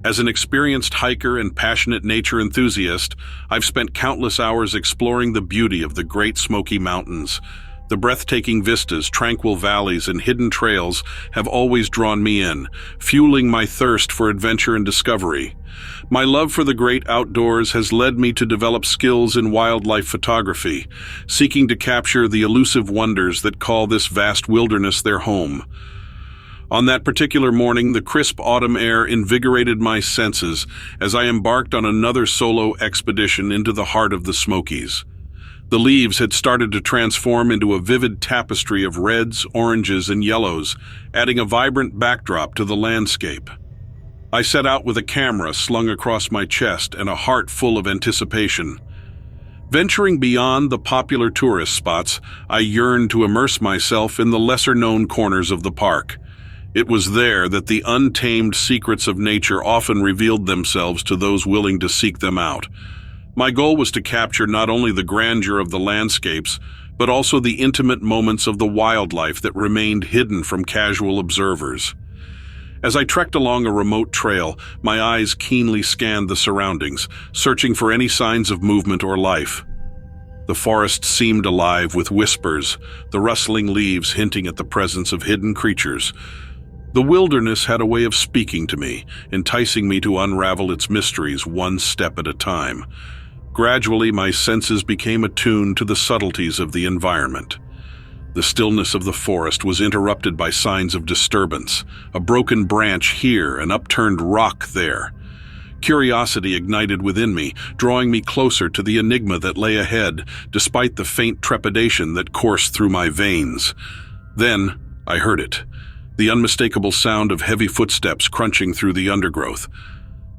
As an experienced hiker and passionate nature enthusiast, I've spent countless hours exploring the beauty of the Great Smoky Mountains. The breathtaking vistas, tranquil valleys, and hidden trails have always drawn me in, fueling my thirst for adventure and discovery. My love for the great outdoors has led me to develop skills in wildlife photography, seeking to capture the elusive wonders that call this vast wilderness their home. On that particular morning, the crisp autumn air invigorated my senses as I embarked on another solo expedition into the heart of the Smokies. The leaves had started to transform into a vivid tapestry of reds, oranges, and yellows, adding a vibrant backdrop to the landscape. I set out with a camera slung across my chest and a heart full of anticipation. Venturing beyond the popular tourist spots, I yearned to immerse myself in the lesser-known corners of the park. It was there that the untamed secrets of nature often revealed themselves to those willing to seek them out. My goal was to capture not only the grandeur of the landscapes, but also the intimate moments of the wildlife that remained hidden from casual observers. As I trekked along a remote trail, my eyes keenly scanned the surroundings, searching for any signs of movement or life. The forest seemed alive with whispers, the rustling leaves hinting at the presence of hidden creatures. The wilderness had a way of speaking to me, enticing me to unravel its mysteries one step at a time. Gradually, my senses became attuned to the subtleties of the environment. The stillness of the forest was interrupted by signs of disturbance, a broken branch here, an upturned rock there. Curiosity ignited within me, drawing me closer to the enigma that lay ahead, despite the faint trepidation that coursed through my veins. Then, I heard it, the unmistakable sound of heavy footsteps crunching through the undergrowth.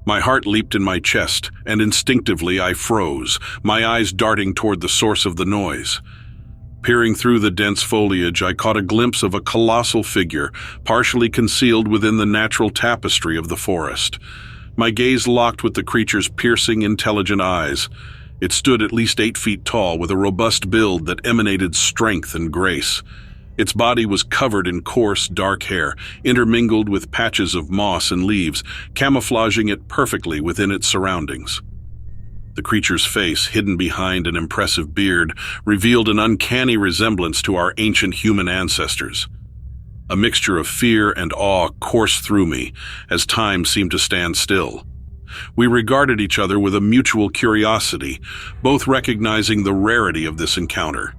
My heart leaped in my chest, and instinctively I froze, my eyes darting toward the source of the noise. Peering through the dense foliage, I caught a glimpse of a colossal figure, partially concealed within the natural tapestry of the forest. My gaze locked with the creature's piercing, intelligent eyes. It stood at least 8 feet tall, with a robust build that emanated strength and grace. Its body was covered in coarse, dark hair, intermingled with patches of moss and leaves, camouflaging it perfectly within its surroundings. The creature's face, hidden behind an impressive beard, revealed an uncanny resemblance to our ancient human ancestors. A mixture of fear and awe coursed through me as time seemed to stand still. We regarded each other with a mutual curiosity, both recognizing the rarity of this encounter.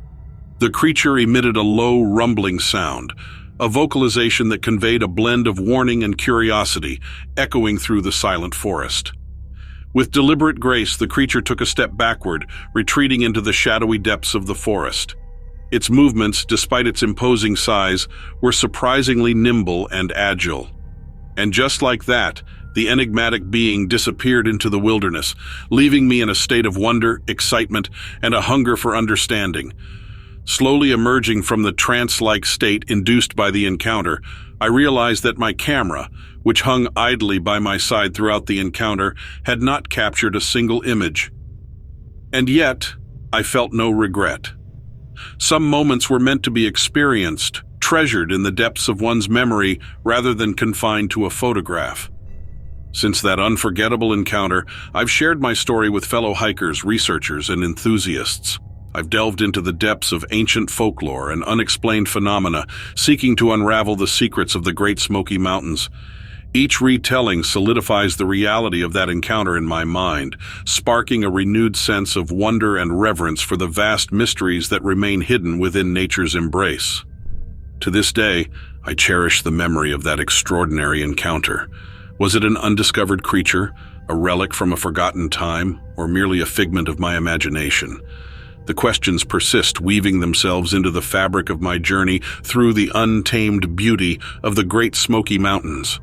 The creature emitted a low, rumbling sound, a vocalization that conveyed a blend of warning and curiosity, echoing through the silent forest. With deliberate grace, the creature took a step backward, retreating into the shadowy depths of the forest. Its movements, despite its imposing size, were surprisingly nimble and agile. And just like that, the enigmatic being disappeared into the wilderness, leaving me in a state of wonder, excitement, and a hunger for understanding. Slowly emerging from the trance-like state induced by the encounter, I realized that my camera, which hung idly by my side throughout the encounter, had not captured a single image. And yet, I felt no regret. Some moments were meant to be experienced, treasured in the depths of one's memory rather than confined to a photograph. Since that unforgettable encounter, I've shared my story with fellow hikers, researchers, and enthusiasts. I've delved into the depths of ancient folklore and unexplained phenomena, seeking to unravel the secrets of the Great Smoky Mountains. Each retelling solidifies the reality of that encounter in my mind, sparking a renewed sense of wonder and reverence for the vast mysteries that remain hidden within nature's embrace. To this day, I cherish the memory of that extraordinary encounter. Was it an undiscovered creature, a relic from a forgotten time, or merely a figment of my imagination? The questions persist, weaving themselves into the fabric of my journey through the untamed beauty of the Great Smoky Mountains.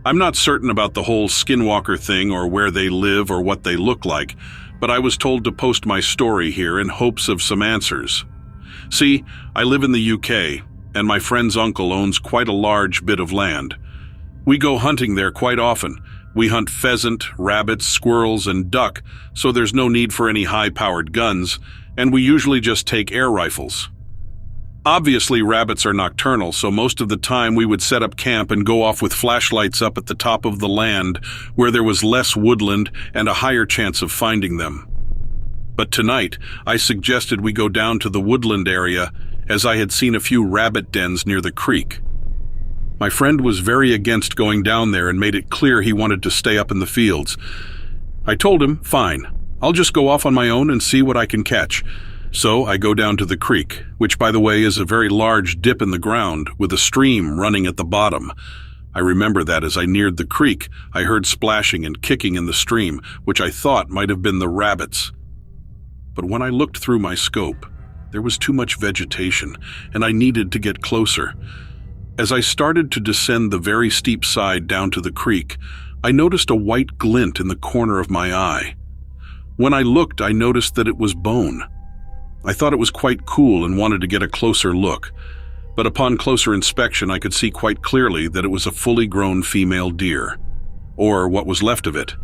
I'm not certain about the whole skinwalker thing or where they live or what they look like, but I was told to post my story here in hopes of some answers. See, I live in the UK, and my friend's uncle owns quite a large bit of land. We go hunting there quite often. We hunt pheasant, rabbits, squirrels, and duck, so there's no need for any high-powered guns, and we usually just take air rifles. Obviously, rabbits are nocturnal, so most of the time we would set up camp and go off with flashlights up at the top of the land where there was less woodland and a higher chance of finding them. But tonight, I suggested we go down to the woodland area as I had seen a few rabbit dens near the creek. My friend was very against going down there and made it clear he wanted to stay up in the fields. I told him, fine, I'll just go off on my own and see what I can catch. So I go down to the creek, which by the way is a very large dip in the ground with a stream running at the bottom. I remember that as I neared the creek, I heard splashing and kicking in the stream, which I thought might have been the rabbits. But when I looked through my scope, there was too much vegetation, and I needed to get closer. As I started to descend the very steep side down to the creek, I noticed a white glint in the corner of my eye. When I looked, I noticed that it was bone. I thought it was quite cool and wanted to get a closer look, but upon closer inspection I could see quite clearly that it was a fully grown female deer, or what was left of it.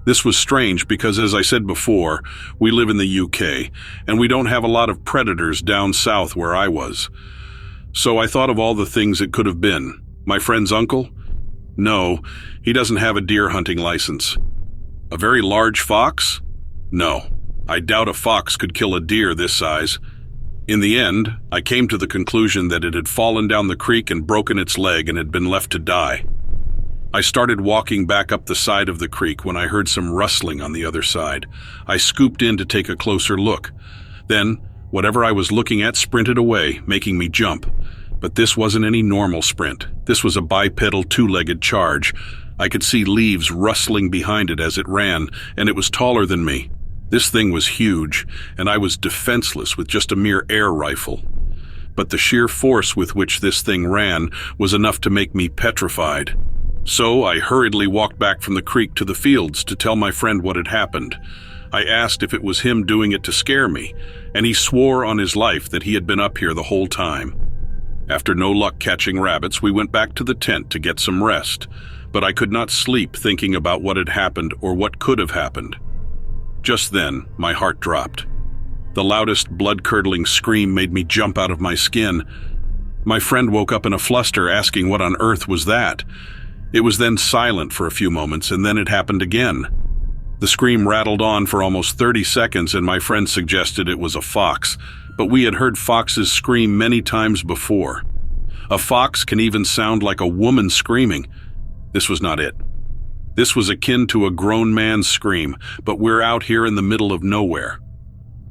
This was strange because, as I said before, we live in the UK, and we don't have a lot of predators down south where I was. So I thought of all the things it could have been. My friend's uncle? No, he doesn't have a deer hunting license. A very large fox? No. I doubt a fox could kill a deer this size. In the end, I came to the conclusion that it had fallen down the creek and broken its leg and had been left to die. I started walking back up the side of the creek when I heard some rustling on the other side. I scooped in to take a closer look. Then, whatever I was looking at sprinted away, making me jump. But this wasn't any normal sprint. This was a bipedal two-legged charge. I could see leaves rustling behind it as it ran, and it was taller than me. This thing was huge, and I was defenseless with just a mere air rifle. But the sheer force with which this thing ran was enough to make me petrified. So I hurriedly walked back from the creek to the fields to tell my friend what had happened. I asked if it was him doing it to scare me, and he swore on his life that he had been up here the whole time. After no luck catching rabbits, we went back to the tent to get some rest, but I could not sleep thinking about what had happened or what could have happened. Just then, my heart dropped. The loudest, blood-curdling scream made me jump out of my skin. My friend woke up in a fluster, asking what on earth was that. It was then silent for a few moments, and then it happened again. The scream rattled on for almost 30 seconds, and my friend suggested it was a fox, but we had heard foxes scream many times before. A fox can even sound like a woman screaming. This was not it. This was akin to a grown man's scream, but we're out here in the middle of nowhere.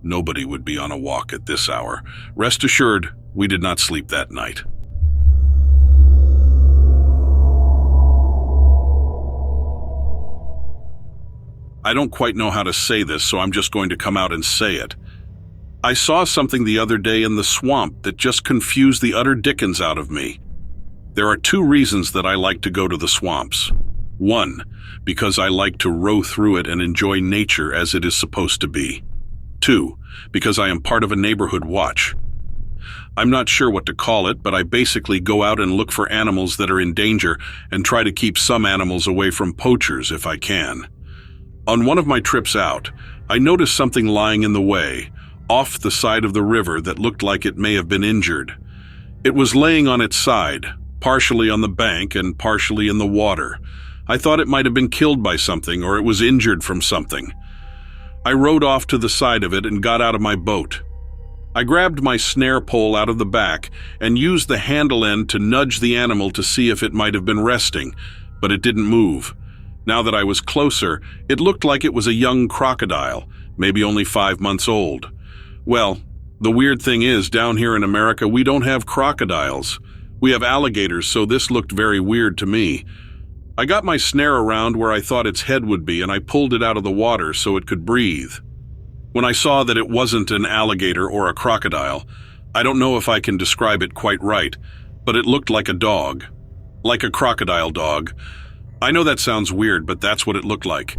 Nobody would be on a walk at this hour. Rest assured, we did not sleep that night. I don't quite know how to say this, so I'm just going to come out and say it. I saw something the other day in the swamp that just confused the utter dickens out of me. There are two reasons that I like to go to the swamps. One, because I like to row through it and enjoy nature as it is supposed to be. Two, because I am part of a neighborhood watch. I'm not sure what to call it, but I basically go out and look for animals that are in danger and try to keep some animals away from poachers if I can. On one of my trips out, I noticed something lying in the way, off the side of the river that looked like it may have been injured. It was laying on its side, partially on the bank and partially in the water. I thought it might have been killed by something or it was injured from something. I rowed off to the side of it and got out of my boat. I grabbed my snare pole out of the back and used the handle end to nudge the animal to see if it might have been resting, but it didn't move. Now that I was closer, it looked like it was a young crocodile, maybe only 5 months old. Well, the weird thing is, down here in America, we don't have crocodiles. We have alligators, so this looked very weird to me. I got my snare around where I thought its head would be, and I pulled it out of the water so it could breathe. When I saw that it wasn't an alligator or a crocodile, I don't know if I can describe it quite right, but it looked like a dog. Like a crocodile dog. I know that sounds weird, but that's what it looked like.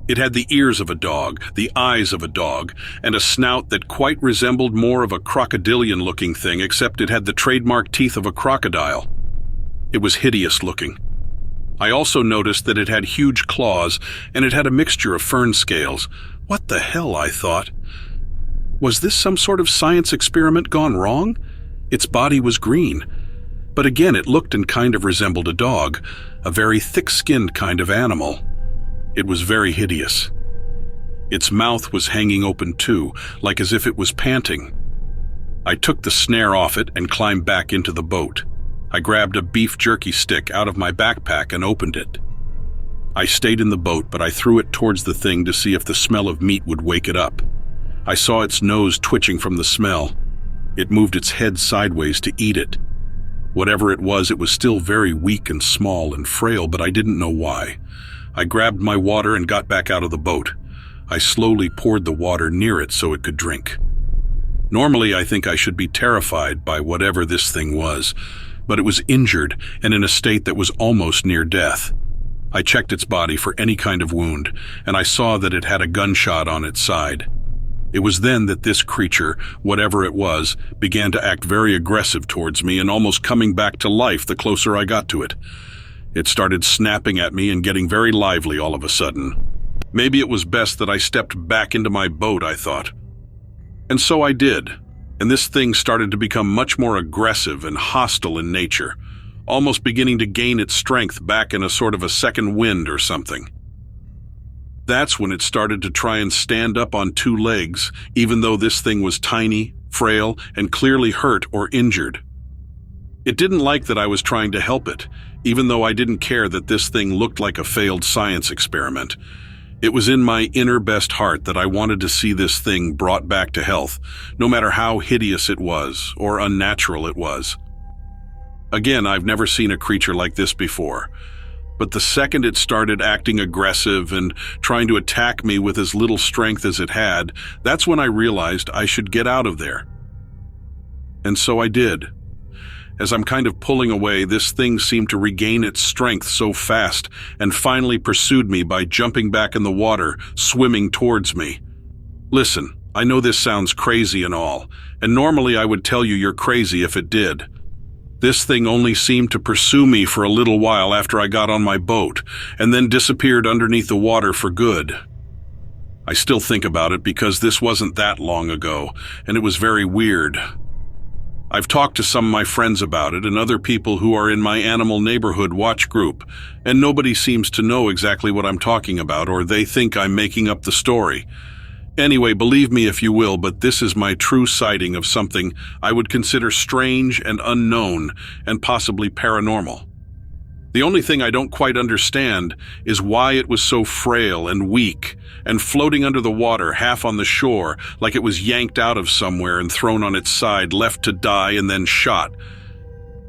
It had the ears of a dog, the eyes of a dog, and a snout that quite resembled more of a crocodilian-looking thing, except it had the trademark teeth of a crocodile. It was hideous looking. I also noticed that it had huge claws, and it had a mixture of fern scales. What the hell, I thought. Was this some sort of science experiment gone wrong? Its body was green, but again it looked and kind of resembled a dog, a very thick-skinned kind of animal. It was very hideous. Its mouth was hanging open too, like as if it was panting. I took the snare off it and climbed back into the boat. I grabbed a beef jerky stick out of my backpack and opened it. I stayed in the boat, but I threw it towards the thing to see if the smell of meat would wake it up. I saw its nose twitching from the smell. It moved its head sideways to eat it. Whatever it was still very weak and small and frail, but I didn't know why. I grabbed my water and got back out of the boat. I slowly poured the water near it so it could drink. Normally, I think I should be terrified by whatever this thing was, but it was injured and in a state that was almost near death. I checked its body for any kind of wound, and I saw that it had a gunshot on its side. It was then that this creature, whatever it was, began to act very aggressive towards me and almost coming back to life the closer I got to it. It started snapping at me and getting very lively all of a sudden. Maybe it was best that I stepped back into my boat, I thought. And so I did, and this thing started to become much more aggressive and hostile in nature, almost beginning to gain its strength back in a sort of a second wind or something. That's when it started to try and stand up on two legs, even though this thing was tiny, frail, and clearly hurt or injured. It didn't like that I was trying to help it, even though I didn't care that this thing looked like a failed science experiment. It was in my inner best heart that I wanted to see this thing brought back to health, no matter how hideous it was or unnatural it was. Again, I've never seen a creature like this before. But the second it started acting aggressive and trying to attack me with as little strength as it had, that's when I realized I should get out of there. And so I did. As I'm kind of pulling away, this thing seemed to regain its strength so fast and finally pursued me by jumping back in the water, swimming towards me. Listen, I know this sounds crazy and all, and normally I would tell you you're crazy if it did. This thing only seemed to pursue me for a little while after I got on my boat, and then disappeared underneath the water for good. I still think about it because this wasn't that long ago, and it was very weird. I've talked to some of my friends about it and other people who are in my animal neighborhood watch group, and nobody seems to know exactly what I'm talking about, or they think I'm making up the story. Anyway, believe me if you will, but this is my true sighting of something I would consider strange and unknown and possibly paranormal. The only thing I don't quite understand is why it was so frail and weak and floating under the water half on the shore like it was yanked out of somewhere and thrown on its side, left to die and then shot.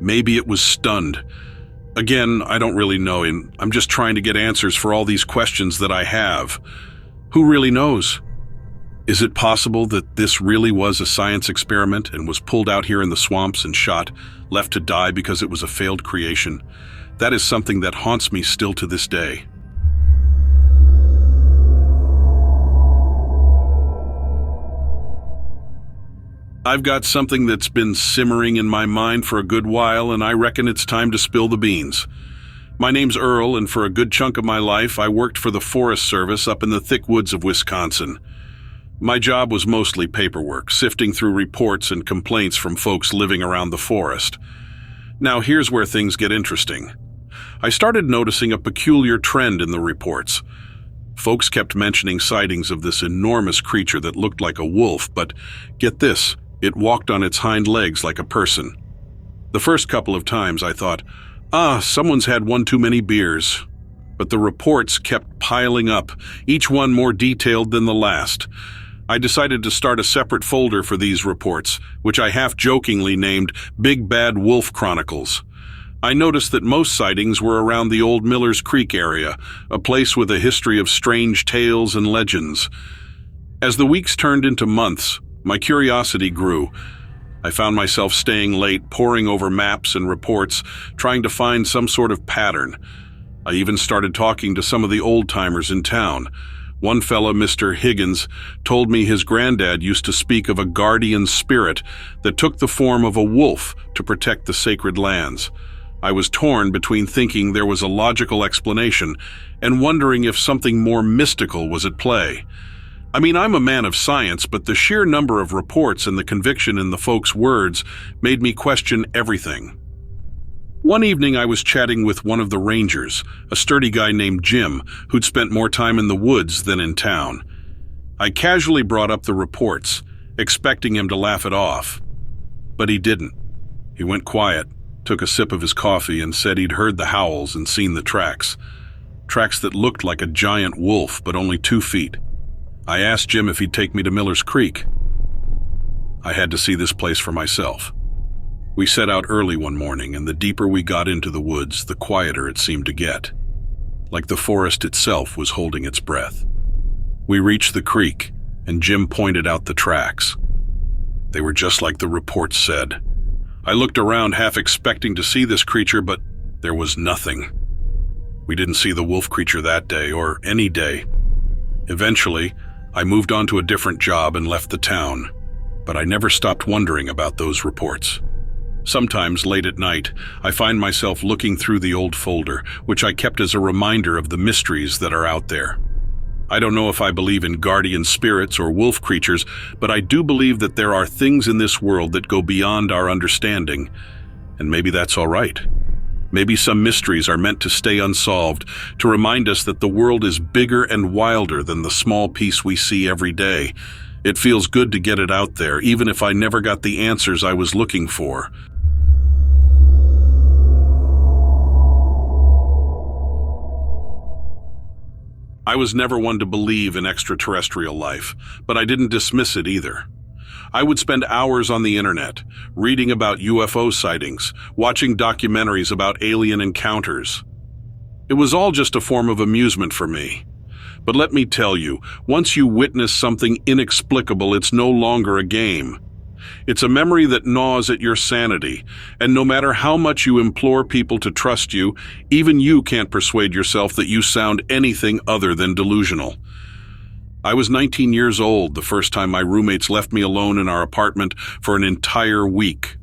Maybe it was stunned. Again, I don't really know, and I'm just trying to get answers for all these questions that I have. Who really knows? Is it possible that this really was a science experiment and was pulled out here in the swamps and shot, left to die because it was a failed creation? That is something that haunts me still to this day. I've got something that's been simmering in my mind for a good while, and I reckon it's time to spill the beans. My name's Earl, and for a good chunk of my life, I worked for the Forest Service up in the thick woods of Wisconsin. My job was mostly paperwork, sifting through reports and complaints from folks living around the forest. Now here's where things get interesting. I started noticing a peculiar trend in the reports. Folks kept mentioning sightings of this enormous creature that looked like a wolf, but get this, it walked on its hind legs like a person. The first couple of times I thought, someone's had one too many beers. But the reports kept piling up, each one more detailed than the last. I decided to start a separate folder for these reports, which I half-jokingly named Big Bad Wolf Chronicles. I noticed that most sightings were around the old Miller's Creek area, a place with a history of strange tales and legends. As the weeks turned into months, my curiosity grew. I found myself staying late, poring over maps and reports, trying to find some sort of pattern. I even started talking to some of the old-timers in town. One fella, Mr. Higgins, told me his granddad used to speak of a guardian spirit that took the form of a wolf to protect the sacred lands. I was torn between thinking there was a logical explanation and wondering if something more mystical was at play. I mean, I'm a man of science, but the sheer number of reports and the conviction in the folks' words made me question everything. One evening I was chatting with one of the rangers, a sturdy guy named Jim, who'd spent more time in the woods than in town. I casually brought up the reports, expecting him to laugh it off. But he didn't. He went quiet, took a sip of his coffee, and said he'd heard the howls and seen the tracks. Tracks that looked like a giant wolf, but only 2 feet. I asked Jim if he'd take me to Miller's Creek. I had to see this place for myself. We set out early one morning, and the deeper we got into the woods, the quieter it seemed to get. Like the forest itself was holding its breath. We reached the creek, and Jim pointed out the tracks. They were just like the reports said. I looked around half expecting to see this creature, but there was nothing. We didn't see the wolf creature that day, or any day. Eventually, I moved on to a different job and left the town, but I never stopped wondering about those reports. Sometimes, late at night, I find myself looking through the old folder, which I kept as a reminder of the mysteries that are out there. I don't know if I believe in guardian spirits or wolf creatures, but I do believe that there are things in this world that go beyond our understanding, and maybe that's all right. Maybe some mysteries are meant to stay unsolved, to remind us that the world is bigger and wilder than the small piece we see every day. It feels good to get it out there, even if I never got the answers I was looking for. I was never one to believe in extraterrestrial life, but I didn't dismiss it either. I would spend hours on the internet, reading about UFO sightings, watching documentaries about alien encounters. It was all just a form of amusement for me. But let me tell you, once you witness something inexplicable, it's no longer a game. It's a memory that gnaws at your sanity, and no matter how much you implore people to trust you, even you can't persuade yourself that you sound anything other than delusional. I was 19 years old the first time my roommates left me alone in our apartment for an entire week.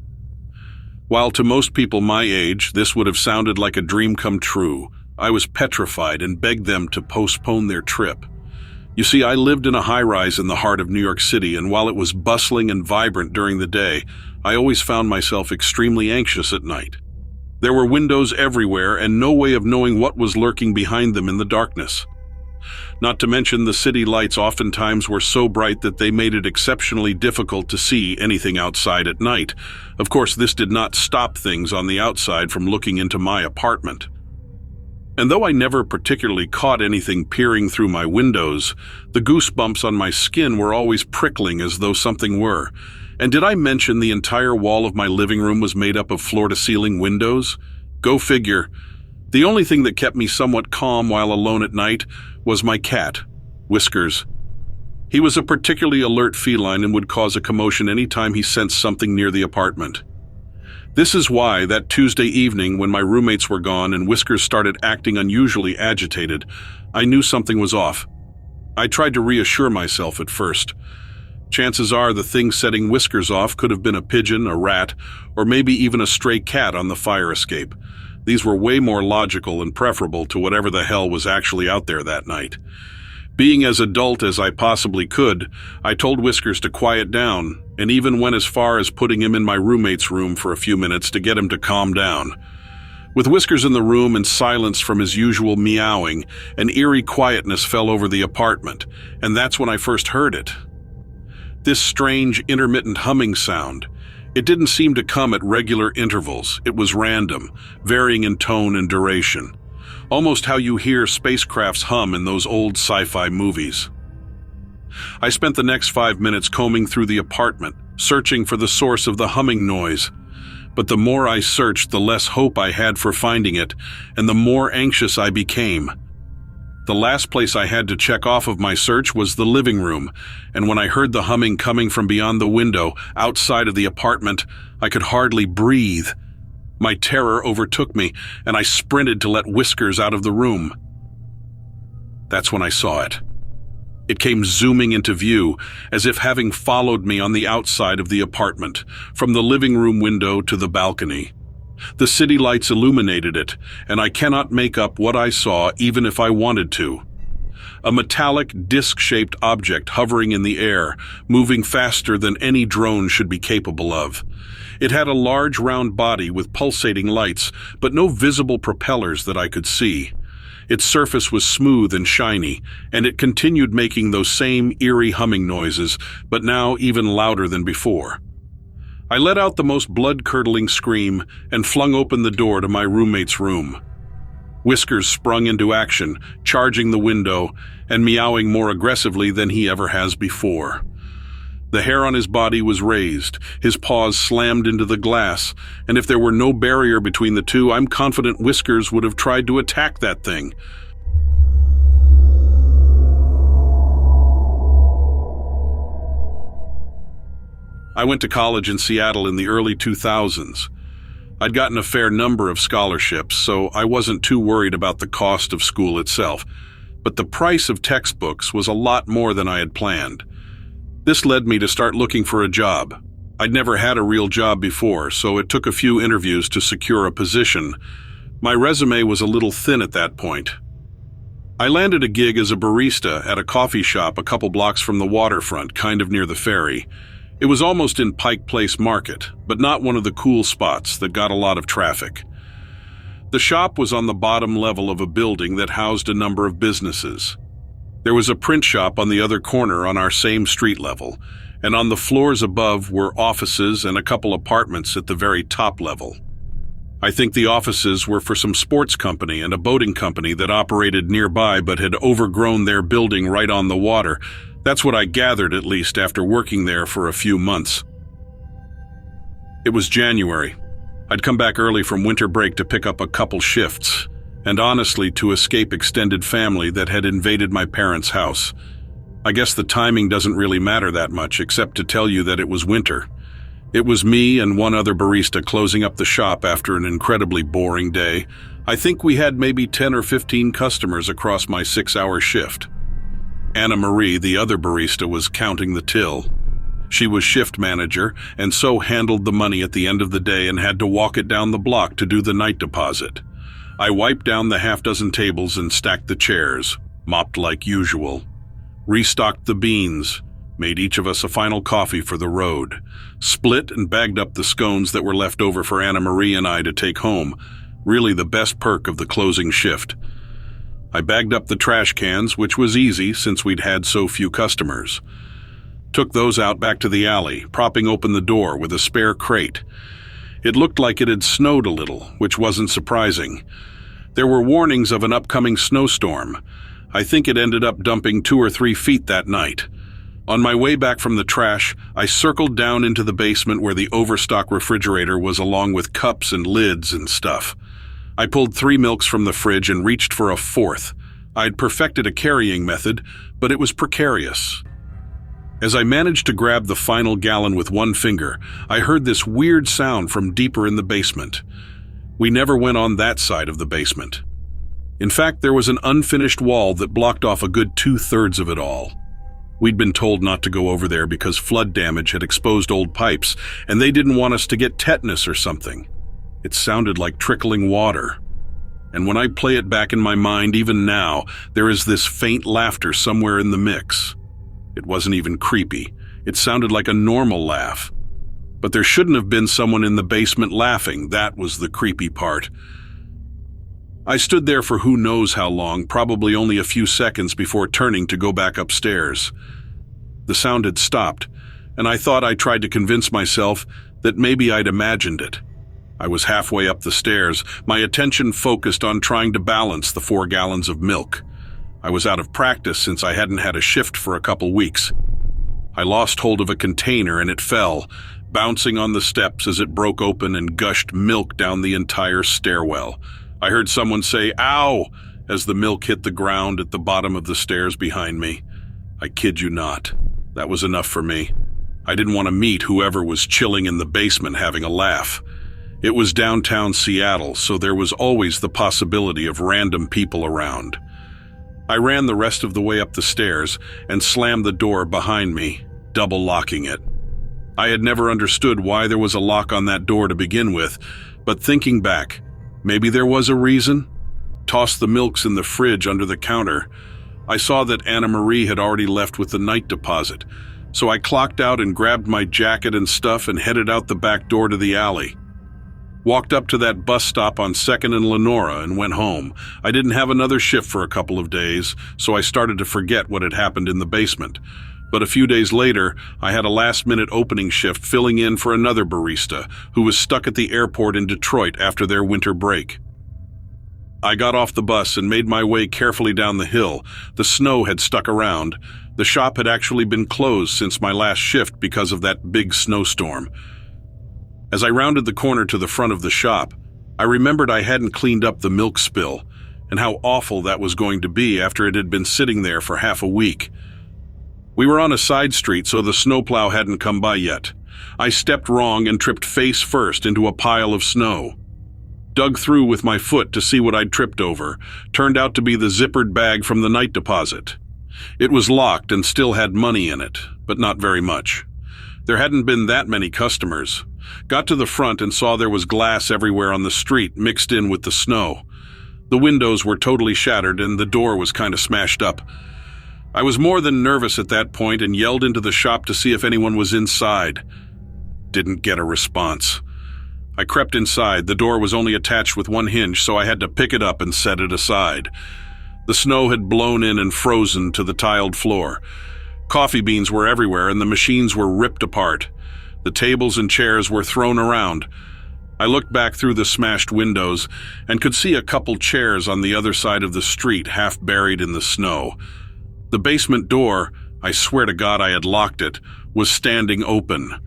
While to most people my age, this would have sounded like a dream come true, I was petrified and begged them to postpone their trip. You see, I lived in a high-rise in the heart of New York City, and while it was bustling and vibrant during the day, I always found myself extremely anxious at night. There were windows everywhere and no way of knowing what was lurking behind them in the darkness. Not to mention the city lights oftentimes were so bright that they made it exceptionally difficult to see anything outside at night. Of course, this did not stop things on the outside from looking into my apartment. And though I never particularly caught anything peering through my windows, the goosebumps on my skin were always prickling as though something were. And did I mention the entire wall of my living room was made up of floor-to-ceiling windows? Go figure. The only thing that kept me somewhat calm while alone at night was my cat, Whiskers. He was a particularly alert feline and would cause a commotion any time he sensed something near the apartment. This is why, that Tuesday evening when my roommates were gone and Whiskers started acting unusually agitated, I knew something was off. I tried to reassure myself at first. Chances are the thing setting Whiskers off could have been a pigeon, a rat, or maybe even a stray cat on the fire escape. These were way more logical and preferable to whatever the hell was actually out there that night. Being as adult as I possibly could, I told Whiskers to quiet down, and even went as far as putting him in my roommate's room for a few minutes to get him to calm down. With Whiskers in the room and silence from his usual meowing, an eerie quietness fell over the apartment, and that's when I first heard it. This strange, intermittent humming sound. It didn't seem to come at regular intervals. It was random, varying in tone and duration. Almost how you hear spacecrafts hum in those old sci-fi movies. I spent the next 5 minutes combing through the apartment, searching for the source of the humming noise. But the more I searched, the less hope I had for finding it, and the more anxious I became. The last place I had to check off of my search was the living room, and when I heard the humming coming from beyond the window, outside of the apartment, I could hardly breathe. My terror overtook me, and I sprinted to let Whiskers out of the room. That's when I saw it. It came zooming into view, as if having followed me on the outside of the apartment, from the living room window to the balcony. The city lights illuminated it, and I cannot make up what I saw even if I wanted to. a metallic, disc-shaped object hovering in the air, moving faster than any drone should be capable of. It had a large round body with pulsating lights, but no visible propellers that I could see. Its surface was smooth and shiny, and it continued making those same eerie humming noises, but now even louder than before. I let out the most blood-curdling scream and flung open the door to my roommate's room. Whiskers sprung into action, charging the window and meowing more aggressively than he ever has before. The hair on his body was raised, his paws slammed into the glass, and if there were no barrier between the two, I'm confident Whiskers would have tried to attack that thing. I went to college in Seattle in the early 2000s. I'd gotten a fair number of scholarships, so I wasn't too worried about the cost of school itself, but the price of textbooks was a lot more than I had planned. This led me to start looking for a job. I'd never had a real job before, so it took a few interviews to secure a position. My resume was a little thin at that point. I landed a gig as a barista at a coffee shop a couple blocks from the waterfront, kind of near the ferry. It was almost in Pike Place Market, but not one of the cool spots that got a lot of traffic. The shop was on the bottom level of a building that housed a number of businesses. There was a print shop on the other corner on our same street level, and on the floors above were offices and a couple apartments at the very top level. I think the offices were for some sports company and a boating company that operated nearby but had overgrown their building right on the water. That's what I gathered, at least, after working there for a few months. It was January. I'd come back early from winter break to pick up a couple shifts, and honestly to escape extended family that had invaded my parents' house. I guess the timing doesn't really matter that much, except to tell you that it was winter. It was me and one other barista closing up the shop after an incredibly boring day. I think we had maybe 10 or 15 customers across my 6-hour shift. Anna Marie, the other barista, was counting the till. She was shift manager and so handled the money at the end of the day and had to walk it down the block to do the night deposit. I wiped down the half-dozen tables and stacked the chairs, mopped like usual, restocked the beans, made each of us a final coffee for the road, split and bagged up the scones that were left over for Anna Marie and I to take home, really the best perk of the closing shift. I bagged up the trash cans, which was easy since we'd had so few customers. Took those out back to the alley, propping open the door with a spare crate. It looked like it had snowed a little, which wasn't surprising. There were warnings of an upcoming snowstorm. I think it ended up dumping 2 or 3 feet that night. On my way back from the trash, I circled down into the basement where the overstock refrigerator was, along with cups and lids and stuff. I pulled 3 milks from the fridge and reached for a 4th. I'd perfected a carrying method, but it was precarious. As I managed to grab the final gallon with one finger, I heard this weird sound from deeper in the basement. We never went on that side of the basement. In fact, there was an unfinished wall that blocked off a good 2/3 of it all. We'd been told not to go over there because flood damage had exposed old pipes, and they didn't want us to get tetanus or something. It sounded like trickling water. And when I play it back in my mind, even now, there is this faint laughter somewhere in the mix. It wasn't even creepy. It sounded like a normal laugh. But there shouldn't have been someone in the basement laughing. That was the creepy part. I stood there for who knows how long, probably only a few seconds before turning to go back upstairs. The sound had stopped, and I thought I tried to convince myself that maybe I'd imagined it. I was halfway up the stairs, my attention focused on trying to balance the 4 gallons of milk. I was out of practice since I hadn't had a shift for a couple weeks. I lost hold of a container and it fell, bouncing on the steps as it broke open and gushed milk down the entire stairwell. I heard someone say, "Ow!" as the milk hit the ground at the bottom of the stairs behind me. I kid you not. That was enough for me. I didn't want to meet whoever was chilling in the basement having a laugh. It was downtown Seattle, so there was always the possibility of random people around. I ran the rest of the way up the stairs and slammed the door behind me, double locking it. I had never understood why there was a lock on that door to begin with, but thinking back, maybe there was a reason? Tossed the milks in the fridge under the counter. I saw that Anna Marie had already left with the night deposit, so I clocked out and grabbed my jacket and stuff and headed out the back door to the alley. Walked up to that bus stop on 2nd and Lenora and went home. I didn't have another shift for a couple of days, so I started to forget what had happened in the basement. But a few days later, I had a last-minute opening shift filling in for another barista who was stuck at the airport in Detroit after their winter break. I got off the bus and made my way carefully down the hill. The snow had stuck around. The shop had actually been closed since my last shift because of that big snowstorm. As I rounded the corner to the front of the shop, I remembered I hadn't cleaned up the milk spill and how awful that was going to be after it had been sitting there for half a week. We were on a side street, so the snowplow hadn't come by yet. I stepped wrong and tripped face first into a pile of snow. Dug through with my foot to see what I'd tripped over. Turned out to be the zippered bag from the night deposit. It was locked and still had money in it, but not very much. There hadn't been that many customers. Got to the front and saw there was glass everywhere on the street mixed in with the snow. The windows were totally shattered and the door was kind of smashed up. I was more than nervous at that point and yelled into the shop to see if anyone was inside. Didn't get a response. I crept inside. The door was only attached with one hinge, so I had to pick it up and set it aside. The snow had blown in and frozen to the tiled floor. Coffee beans were everywhere and the machines were ripped apart. The tables and chairs were thrown around. I looked back through the smashed windows and could see a couple chairs on the other side of the street, half buried in the snow. The basement door, I swear to God I had locked it, was standing open.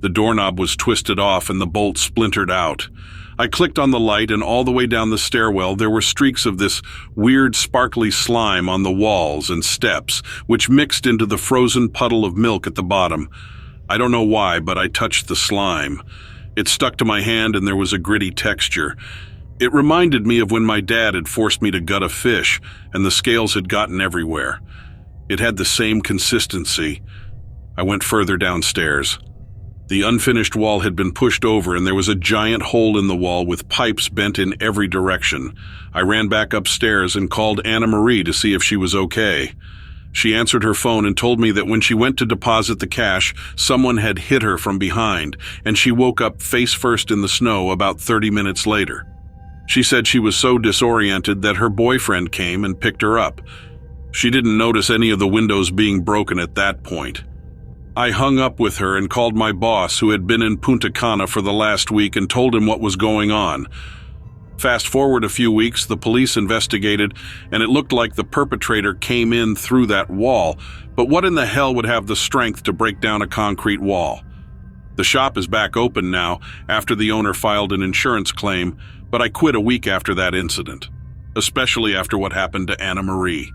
The doorknob was twisted off and the bolt splintered out. I clicked on the light and all the way down the stairwell there were streaks of this weird sparkly slime on the walls and steps, which mixed into the frozen puddle of milk at the bottom. I don't know why, but I touched the slime. It stuck to my hand and there was a gritty texture. It reminded me of when my dad had forced me to gut a fish and the scales had gotten everywhere. It had the same consistency. I went further downstairs. The unfinished wall had been pushed over and there was a giant hole in the wall with pipes bent in every direction. I ran back upstairs and called Anna Marie to see if she was okay. She answered her phone and told me that when she went to deposit the cash, someone had hit her from behind, and she woke up face first in the snow about 30 minutes later. She said she was so disoriented that her boyfriend came and picked her up. She didn't notice any of the windows being broken at that point. I hung up with her and called my boss, who had been in Punta Cana for the last week, and told him what was going on. Fast forward a few weeks, the police investigated, and it looked like the perpetrator came in through that wall, but what in the hell would have the strength to break down a concrete wall? The shop is back open now, after the owner filed an insurance claim, but I quit a week after that incident, especially after what happened to Anna Marie.